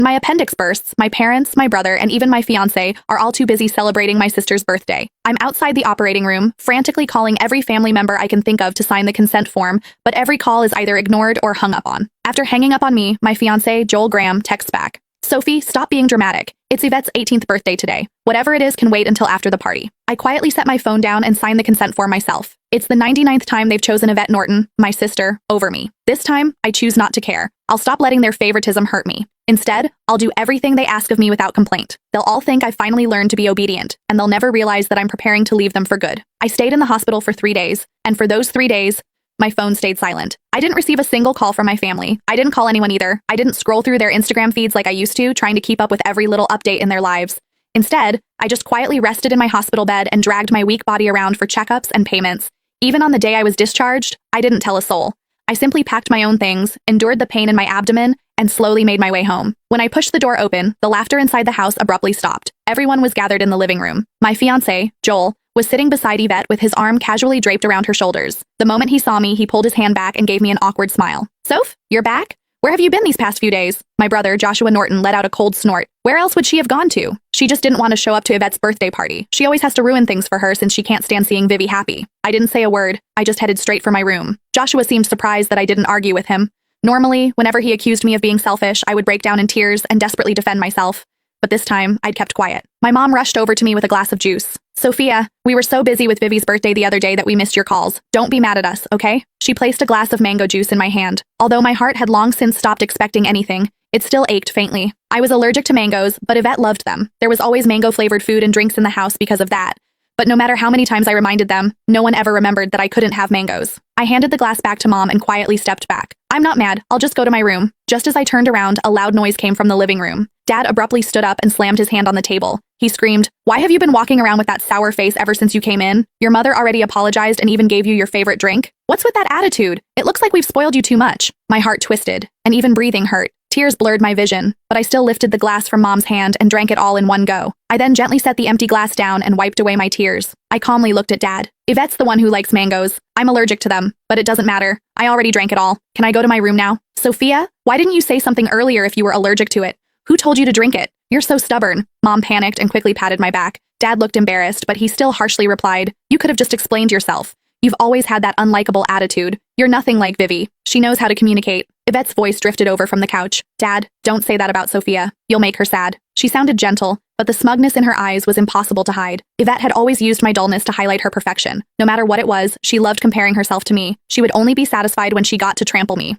My appendix bursts, my parents, my brother, and even my fiancé are all too busy celebrating my sister's birthday. I'm outside the operating room, frantically calling every family member I can think of to sign the consent form, but every call is either ignored or hung up on. After hanging up on me, my fiancé, Joel Graham, texts back. Sophie, stop being dramatic. It's Yvette's 18th birthday today. Whatever it is can wait until after the party. I quietly set my phone down and sign the consent form myself. It's the 99th time they've chosen Yvette Norton, my sister, over me. This time, I choose not to care. I'll stop letting their favoritism hurt me. Instead, I'll do everything they ask of me without complaint. They'll all think I finally learned to be obedient, and they'll never realize that I'm preparing to leave them for good. I stayed in the hospital for 3 days, and for those 3 days, my phone stayed silent. I didn't receive a single call from my family. I didn't call anyone either. I didn't scroll through their Instagram feeds like I used to, trying to keep up with every little update in their lives. Instead, I just quietly rested in my hospital bed and dragged my weak body around for checkups and payments. Even on the day I was discharged, I didn't tell a soul. I simply packed my own things, endured the pain in my abdomen, and slowly made my way home. When I pushed the door open, the laughter inside the house abruptly stopped. Everyone was gathered in the living room. My fiancé, Joel, was sitting beside Yvette with his arm casually draped around her shoulders. The moment he saw me, he pulled his hand back and gave me an awkward smile. Soph, you're back? Where have you been these past few days? My brother, Joshua Norton, let out a cold snort. Where else would she have gone to? She just didn't want to show up to Yvette's birthday party. She always has to ruin things for her since she can't stand seeing Vivi happy. I didn't say a word. I just headed straight for my room. Joshua seemed surprised that I didn't argue with him. Normally, whenever he accused me of being selfish, I would break down in tears and desperately defend myself. But this time, I'd kept quiet. My mom rushed over to me with a glass of juice. Sophia, we were so busy with Vivi's birthday the other day that we missed your calls. Don't be mad at us, okay? She placed a glass of mango juice in my hand. Although my heart had long since stopped expecting anything, it still ached faintly. I was allergic to mangoes, but Yvette loved them. There was always mango-flavored food and drinks in the house because of that. But no matter how many times I reminded them, no one ever remembered that I couldn't have mangoes. I handed the glass back to Mom and quietly stepped back. I'm not mad, I'll just go to my room. Just as I turned around, a loud noise came from the living room. Dad abruptly stood up and slammed his hand on the table. He screamed, "Why have you been walking around with that sour face ever since you came in? Your mother already apologized and even gave you your favorite drink? What's with that attitude? It looks like we've spoiled you too much." My heart twisted, and even breathing hurt. Tears blurred my vision, but I still lifted the glass from Mom's hand and drank it all in one go. I then gently set the empty glass down and wiped away my tears. I calmly looked at Dad. Yvette's the one who likes mangoes. I'm allergic to them, but it doesn't matter. I already drank it all. Can I go to my room now? Sophia, why didn't you say something earlier if you were allergic to it? Who told you to drink it? You're so stubborn. Mom panicked and quickly patted my back. Dad looked embarrassed, but he still harshly replied, "You could have just explained yourself. You've always had that unlikable attitude. You're nothing like Vivi. She knows how to communicate." Yvette's voice drifted over from the couch. "Dad, don't say that about Sophia. You'll make her sad." She sounded gentle, but the smugness in her eyes was impossible to hide. Yvette had always used my dullness to highlight her perfection. No matter what it was, she loved comparing herself to me. She would only be satisfied when she got to trample me.